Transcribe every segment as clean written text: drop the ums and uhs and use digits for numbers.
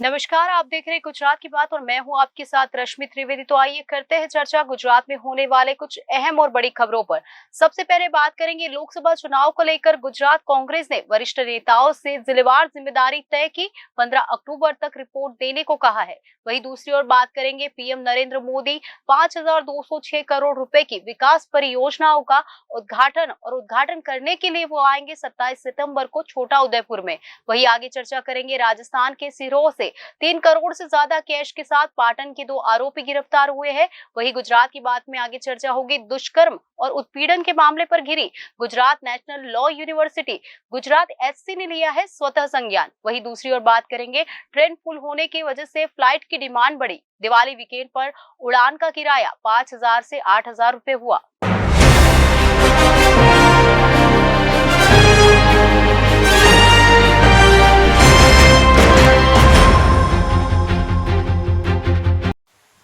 नमस्कार, आप देख रहे हैं गुजरात की बात और मैं हूं आपके साथ रश्मि त्रिवेदी। तो आइए करते हैं चर्चा गुजरात में होने वाले कुछ अहम और बड़ी खबरों पर। सबसे पहले बात करेंगे लोकसभा चुनाव को लेकर। गुजरात कांग्रेस ने वरिष्ठ नेताओं से जिलेवार जिम्मेदारी तय की, 15 अक्टूबर तक रिपोर्ट देने को कहा है। वहीं दूसरी ओर बात करेंगे पीएम नरेंद्र मोदी 5206 करोड़ रुपए की विकास परियोजनाओं का उद्घाटन करने के लिए वो आएंगे 27 सितंबर को छोटा उदयपुर में। वहीं आगे चर्चा करेंगे राजस्थान के सिरोह से 3 करोड़ से ज्यादा कैश के साथ पाटन के 2 आरोपी गिरफ्तार हुए हैं। वहीं गुजरात की बात में आगे चर्चा होगी दुष्कर्म और उत्पीड़न के मामले पर घिरी Gujarat national law university Gujarat HC ने लिया है स्वतः संज्ञान। वहीं दूसरी ओर बात करेंगे ट्रेन फुल होने की वजह से फ्लाइट की डिमांड बढ़ी। दिवाली वीकेंड पर उड़ान का किराया 5000 से 8000 रुपए हुआ।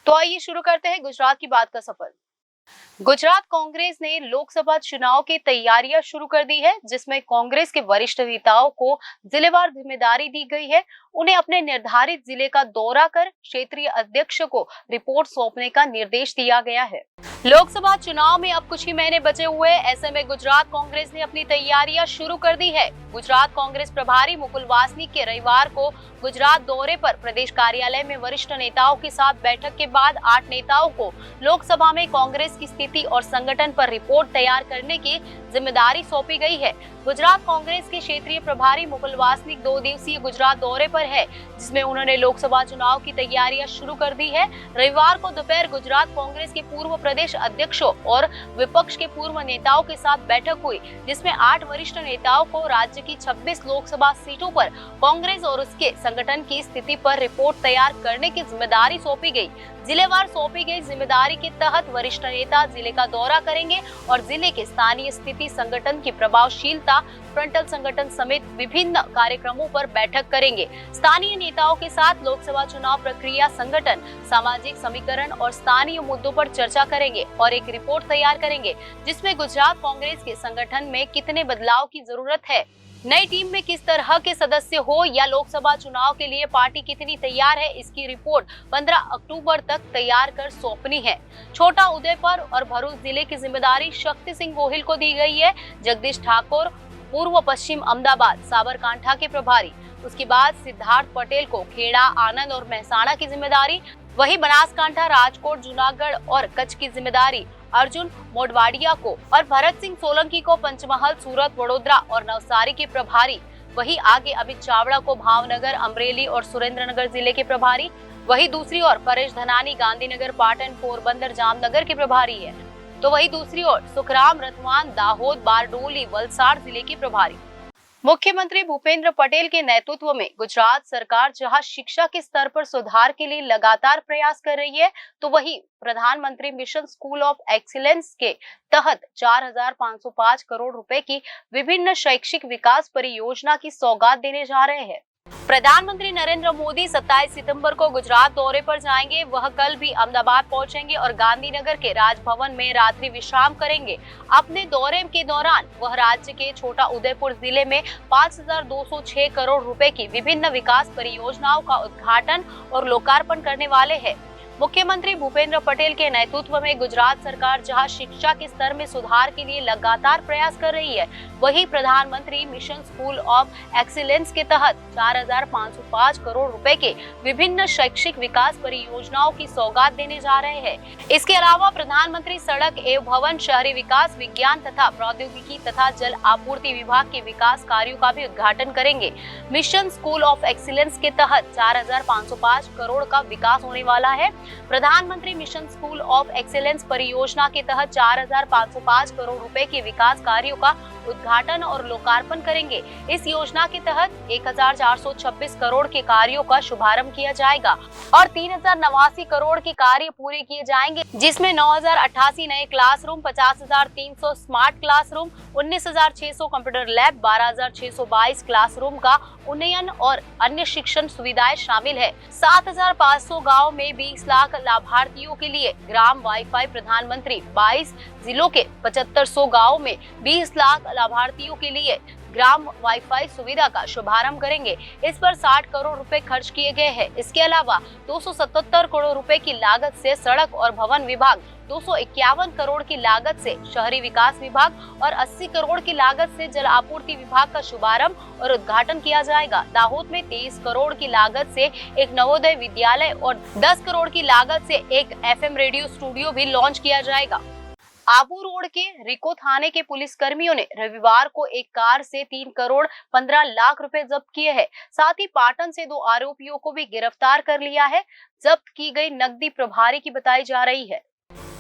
तो आइए शुरू करते हैं गुजरात की बात का सफर। गुजरात कांग्रेस ने लोकसभा चुनाव की तैयारियां शुरू कर दी है, जिसमें कांग्रेस के वरिष्ठ नेताओं को जिलेवार जिम्मेदारी दी गई है। उन्हें अपने निर्धारित जिले का दौरा कर क्षेत्रीय अध्यक्ष को रिपोर्ट सौंपने का निर्देश दिया गया है। लोकसभा चुनाव में अब कुछ ही महीने बचे हुए, ऐसे में गुजरात कांग्रेस ने अपनी तैयारियां शुरू कर दी है। गुजरात कांग्रेस प्रभारी मुकुल वासनिक के रविवार को गुजरात दौरे पर प्रदेश कार्यालय में वरिष्ठ नेताओं के साथ बैठक के बाद 8 नेताओं को लोकसभा में कांग्रेस की स्थिति और संगठन पर रिपोर्ट तैयार करने की जिम्मेदारी सौंपी गई है। गुजरात कांग्रेस के क्षेत्रीय प्रभारी मुकुल वासनिक 2 दिवसीय गुजरात दौरे पर है, जिसमें उन्होंने लोकसभा चुनाव की तैयारियां शुरू कर दी है। रविवार को दोपहर गुजरात कांग्रेस के पूर्व प्रदेश अध्यक्षों और विपक्ष के पूर्व नेताओं के साथ बैठक हुई, जिसमें 8 वरिष्ठ नेताओं को राज्य की 26 लोकसभा सीटों पर कांग्रेस और उसके संगठन की स्थिति पर रिपोर्ट तैयार करने की जिम्मेदारी सौंपी गई। जिलेवार सौंपी गई जिम्मेदारी के तहत वरिष्ठ नेता जिले का दौरा करेंगे और जिले के स्थानीय स्थिति, संगठन की प्रभावशीलता, फ्रंटल संगठन समेत विभिन्न कार्यक्रमों पर बैठक करेंगे। स्थानीय नेताओं के साथ लोकसभा चुनाव प्रक्रिया, संगठन, सामाजिक समीकरण और स्थानीय मुद्दों पर चर्चा करेंगे और एक रिपोर्ट तैयार करेंगे, जिसमें गुजरात कांग्रेस के संगठन में कितने बदलाव की जरूरत है, नई टीम में किस तरह के सदस्य हो या लोकसभा चुनाव के लिए पार्टी कितनी तैयार है, इसकी रिपोर्ट 15 अक्टूबर तक तैयार कर सौंपनी है। छोटा उदयपुर और भरूच जिले की जिम्मेदारी शक्ति सिंह गोहिल को दी गई है। जगदीश ठाकुर पूर्व पश्चिम अहमदाबाद साबरकांठा के प्रभारी, उसके बाद सिद्धार्थ पटेल को खेड़ा, आनंद और मेहसाणा की जिम्मेदारी। वही बनासकांठा, राजकोट, जूनागढ़ और कच्छ की जिम्मेदारी अर्जुन मोडवाडिया को और भरत सिंह सोलंकी को पंचमहल, सूरत, वडोदरा और नवसारी के प्रभारी। वही आगे अमित चावड़ा को भावनगर, अमरेली और सुरेंद्रनगर जिले के प्रभारी। वही दूसरी ओर परेश धनानी गांधीनगर, पाटन, पोरबंदर, जामनगर के प्रभारी है। तो वही दूसरी ओर सुखराम रतवान दाहोद, बारडोली, वलसाड़ जिले के प्रभारी। मुख्यमंत्री भूपेंद्र पटेल के नेतृत्व में गुजरात सरकार जहां शिक्षा के स्तर पर सुधार के लिए लगातार प्रयास कर रही है, तो वही प्रधानमंत्री मिशन स्कूल ऑफ एक्सीलेंस के तहत 4505 करोड़ रुपए की विभिन्न शैक्षिक विकास परियोजना की सौगात देने जा रहे हैं। प्रधानमंत्री नरेंद्र मोदी 27 सितंबर को गुजरात दौरे पर जाएंगे। वह कल भी अहमदाबाद पहुंचेंगे और गांधीनगर के राजभवन में रात्रि विश्राम करेंगे। अपने दौरे के दौरान वह राज्य के छोटा उदयपुर जिले में 5206 करोड़ रुपए की विभिन्न विकास परियोजनाओं का उद्घाटन और लोकार्पण करने वाले हैं। मुख्यमंत्री भूपेंद्र पटेल के नेतृत्व में गुजरात सरकार जहां शिक्षा के स्तर में सुधार के लिए लगातार प्रयास कर रही है, वहीं प्रधानमंत्री मिशन स्कूल ऑफ एक्सीलेंस के तहत 4505 करोड़ रुपए के विभिन्न शैक्षिक विकास परियोजनाओं की सौगात देने जा रहे हैं। इसके अलावा प्रधानमंत्री सड़क एवं भवन, शहरी विकास, विज्ञान तथा प्रौद्योगिकी तथा जल आपूर्ति विभाग के विकास कार्यों का भी उद्घाटन करेंगे। मिशन स्कूल ऑफ एक्सीलेंस के तहत 4505 करोड़ का विकास होने वाला है। प्रधानमंत्री मिशन स्कूल ऑफ एक्सीलेंस परियोजना के तहत 4505 करोड़ रुपए के विकास कार्यों का उद्घाटन और लोकार्पण करेंगे। इस योजना के तहत 1426 करोड़ के कार्यों का शुभारंभ किया जाएगा और 3089 करोड़ के कार्य पूरे किए जाएंगे, जिसमें 9088 नए classroom, 50,300 smart classroom, 19,600 computer lab, 12,622 classroom का उन्नयन और अन्य शिक्षण सुविधाएं शामिल है। 7,500 गाँव में 20 लाख लाभार्थियों के लिए ग्राम वाईफाई प्रधानमंत्री, 22 जिलों के 7500 गाँव में 20 लाख लाभार्थियों के लिए ग्राम वाईफाई सुविधा का शुभारंभ करेंगे। इस पर 60 करोड़ रुपए खर्च किए गए हैं। इसके अलावा 277 करोड़ रुपए की लागत से सड़क और भवन विभाग, 251 करोड़ की लागत से शहरी विकास विभाग और 80 करोड़ की लागत से जल आपूर्ति विभाग का शुभारंभ और उद्घाटन किया जाएगा। दाहोद में 23 करोड़ की लागत से एक नवोदय विद्यालय और 10 करोड़ की लागत से एक FM रेडियो स्टूडियो भी लॉन्च किया जाएगा। आबू रोड के रिको थाने के पुलिस कर्मियों ने रविवार को एक कार से 3 करोड़ 15 लाख रुपए जब्त किए हैं। साथ ही पाटन से 2 आरोपियों को भी गिरफ्तार कर लिया है। जब्त की गई नकदी प्रभारी की बताई जा रही है।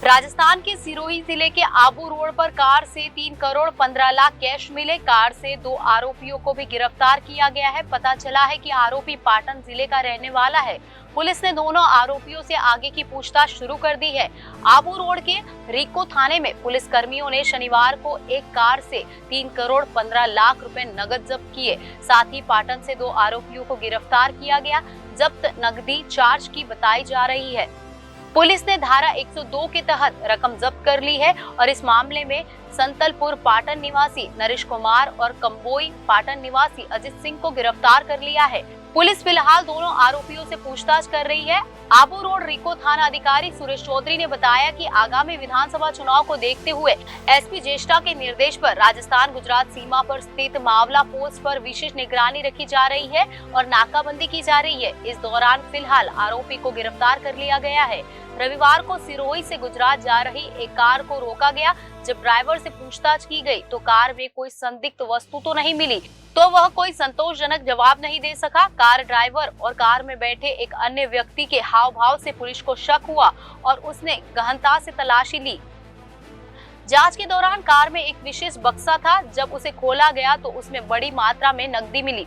राजस्थान के सिरोही जिले के आबू रोड पर कार से 3 करोड़ 15 लाख कैश मिले। कार से 2 आरोपियों को भी गिरफ्तार किया गया है। पता चला है कि आरोपी पाटन जिले का रहने वाला है। पुलिस ने दोनों आरोपियों से आगे की पूछताछ शुरू कर दी है। आबू रोड के रिको थाने में पुलिस कर्मियों ने शनिवार को एक कार से 3 करोड़ 15 लाख रुपए नगद जब्त किए। साथ ही पाटन से 2 आरोपियों को गिरफ्तार किया गया। जब्त नकदी चार्ज की बताई जा रही है। पुलिस ने धारा 102 के तहत रकम जब्त कर ली है और इस मामले में संतलपुर पाटन निवासी नरेश कुमार और कंबोई पाटन निवासी अजित सिंह को गिरफ्तार कर लिया है। पुलिस फिलहाल दोनों आरोपियों से पूछताछ कर रही है। आबू रोड रिको थाना अधिकारी सुरेश चौधरी ने बताया कि आगामी विधानसभा चुनाव को देखते हुए SP ज्येष्ठा के निर्देश पर राजस्थान गुजरात सीमा पर स्थित मावला पोस्ट पर विशेष निगरानी रखी जा रही है और नाकाबंदी की जा रही है। इस दौरान फिलहाल आरोपी को गिरफ्तार कर लिया गया है। रविवार को सिरोही से गुजरात जा रही एक कार को रोका गया। जब ड्राइवर से पूछताछ की गई तो कार में कोई संदिग्ध वस्तु तो नहीं मिली, तो वह कोई संतोषजनक जवाब नहीं दे सका। कार ड्राइवर और कार में बैठे एक अन्य व्यक्ति के हाव भाव से पुलिस को शक हुआ और उसने गहनता से तलाशी ली। जांच के दौरान कार में एक विशेष बक्सा था। जब उसे खोला गया तो उसमें बड़ी मात्रा में नकदी मिली।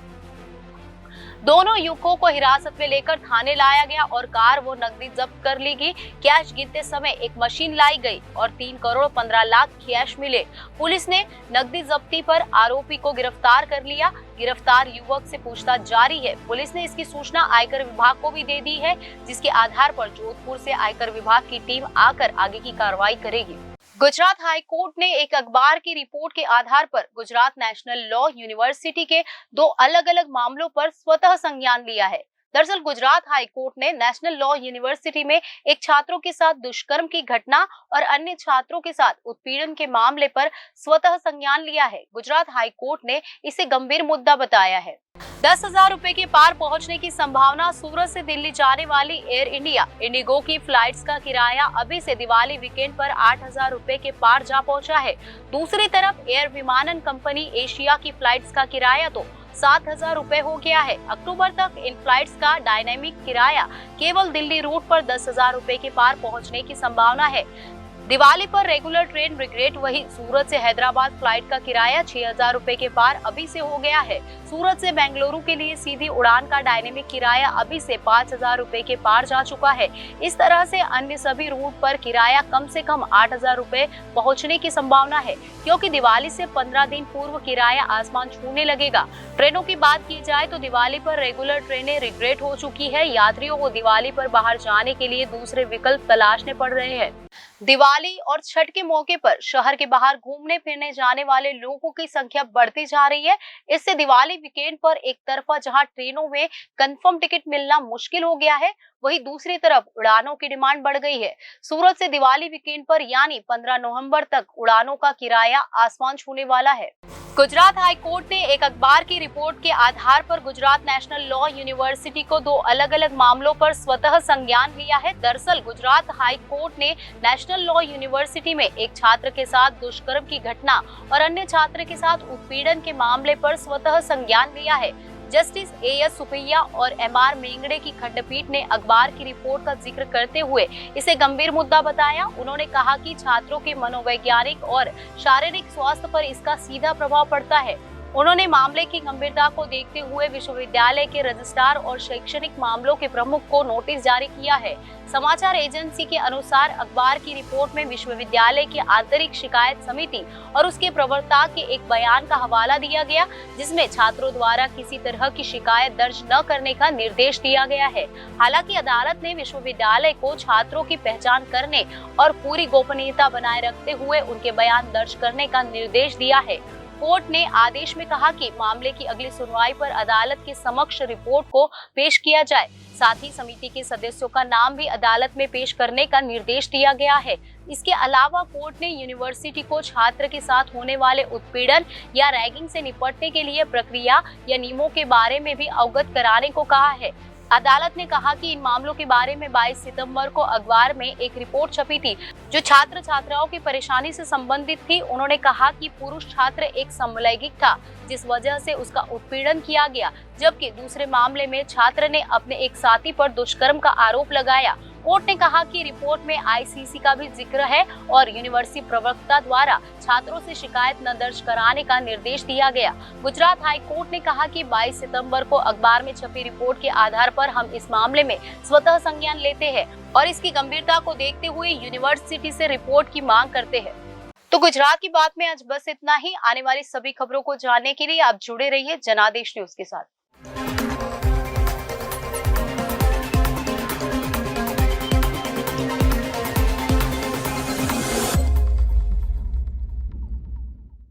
दोनों युवकों को हिरासत में लेकर थाने लाया गया और कार वो नकदी जब्त कर ली गई। कैश गिनते समय एक मशीन लाई गई और 3 करोड़ 15 लाख कैश मिले। पुलिस ने नकदी जब्ती पर आरोपी को गिरफ्तार कर लिया। गिरफ्तार युवक से पूछताछ जारी है। पुलिस ने इसकी सूचना आयकर विभाग को भी दे दी है, जिसके आधार पर जोधपुर से आयकर विभाग की टीम आकर आगे की कार्रवाई करेगी। गुजरात हाई कोर्ट ने एक अखबार की रिपोर्ट के आधार पर गुजरात नेशनल लॉ यूनिवर्सिटी के 2 अलग-अलग मामलों पर स्वतः संज्ञान लिया है। दरअसल गुजरात हाई कोर्ट ने नेशनल लॉ यूनिवर्सिटी में एक छात्रों के साथ दुष्कर्म की घटना और अन्य छात्रों के साथ उत्पीड़न के मामले पर स्वतः संज्ञान लिया है। गुजरात हाई कोर्ट ने इसे गंभीर मुद्दा बताया है। 10,000 रुपए के पार पहुंचने की संभावना। सूरत से दिल्ली जाने वाली एयर इंडिया इंडिगो की फ्लाइट्स का किराया अभी से दिवाली वीकेंड पर 8,000 रुपए के पार जा पहुंचा है। दूसरी तरफ एयर विमानन कंपनी एशिया की फ्लाइट्स का किराया तो 7,000 रुपए हो गया है। अक्टूबर तक इन फ्लाइट्स का डायनामिक किराया केवल दिल्ली रूट पर 10,000 रुपए के पार पहुंचने की संभावना है। दिवाली पर रेगुलर ट्रेन रिग्रेट वही सूरत से हैदराबाद फ्लाइट का किराया 6,000 रुपए के पार अभी से हो गया है। सूरत से बेंगलुरु के लिए सीधी उड़ान का डायनेमिक किराया अभी से 5,000 रुपए के पार जा चुका है। इस तरह से अन्य सभी रूट पर किराया कम से कम 8,000 रुपए पहुंचने की संभावना है, क्योंकि दिवाली से 15 दिन पूर्व किराया आसमान छूने लगेगा। ट्रेनों की बात की जाए तो दिवाली पर रेगुलर ट्रेनें रिग्रेट हो चुकी है। यात्रियों को दिवाली पर बाहर जाने के लिए दूसरे विकल्प तलाशने पड़ रहे हैं। दिवाली और छठ के मौके पर शहर के बाहर घूमने फिरने जाने वाले लोगों की संख्या बढ़ती जा रही है। इससे दिवाली वीकेंड पर एक तरफा जहां ट्रेनों में कंफर्म टिकट मिलना मुश्किल हो गया है, वहीं दूसरी तरफ उड़ानों की डिमांड बढ़ गई है। सूरत से दिवाली वीकेंड पर यानी 15 नवंबर तक उड़ानों का किराया आसमान छूने वाला है। गुजरात हाई कोर्ट ने एक अखबार की रिपोर्ट के आधार पर गुजरात नेशनल लॉ यूनिवर्सिटी को 2 अलग-अलग मामलों पर स्वतः संज्ञान लिया है। दरअसल गुजरात हाई कोर्ट ने नेशनल लॉ यूनिवर्सिटी में एक छात्र के साथ दुष्कर्म की घटना और अन्य छात्र के साथ उत्पीड़न के मामले पर स्वतः संज्ञान लिया है। जस्टिस AS सुपैया और MR मेंगड़े की खंडपीठ ने अखबार की रिपोर्ट का जिक्र करते हुए इसे गंभीर मुद्दा बताया। उन्होंने कहा कि छात्रों के मनोवैज्ञानिक और शारीरिक स्वास्थ्य पर इसका सीधा प्रभाव पड़ता है। उन्होंने मामले की गंभीरता को देखते हुए विश्वविद्यालय के रजिस्ट्रार और शैक्षणिक मामलों के प्रमुख को नोटिस जारी किया है। समाचार एजेंसी के अनुसार अखबार की रिपोर्ट में विश्वविद्यालय की आंतरिक शिकायत समिति और उसके प्रवक्ता के एक बयान का हवाला दिया गया, जिसमें छात्रों द्वारा किसी तरह की शिकायत दर्ज न करने का निर्देश दिया गया है। हालांकि अदालत ने विश्वविद्यालय को छात्रों की पहचान करने और पूरी गोपनीयता बनाए रखते हुए उनके बयान दर्ज करने का निर्देश दिया है। कोर्ट ने आदेश में कहा कि मामले की अगली सुनवाई पर अदालत के समक्ष रिपोर्ट को पेश किया जाए। साथ ही समिति के सदस्यों का नाम भी अदालत में पेश करने का निर्देश दिया गया है। इसके अलावा कोर्ट ने यूनिवर्सिटी को छात्र के साथ होने वाले उत्पीड़न या रैगिंग से निपटने के लिए प्रक्रिया या नियमों के बारे में भी अवगत कराने को कहा है। अदालत ने कहा कि इन मामलों के बारे में 22 सितंबर को अखबार में एक रिपोर्ट छपी थी जो छात्र छात्राओं की परेशानी से संबंधित थी। उन्होंने कहा कि पुरुष छात्र एक समलैंगिक था जिस वजह से उसका उत्पीड़न किया गया, जबकि दूसरे मामले में छात्र ने अपने एक साथी पर दुष्कर्म का आरोप लगाया। कोर्ट ने कहा कि रिपोर्ट में आईसीसी का भी जिक्र है और यूनिवर्सिटी प्रवक्ता द्वारा छात्रों से शिकायत न दर्ज कराने का निर्देश दिया गया। गुजरात हाई कोर्ट ने कहा कि 22 सितंबर को अखबार में छपी रिपोर्ट के आधार पर हम इस मामले में स्वतः संज्ञान लेते हैं और इसकी गंभीरता को देखते हुए यूनिवर्सिटी से रिपोर्ट की मांग करते हैं। तो गुजरात की बात में आज बस इतना ही। आने वाली सभी खबरों को जानने के लिए आप जुड़े रहिए जनादेश न्यूज के साथ।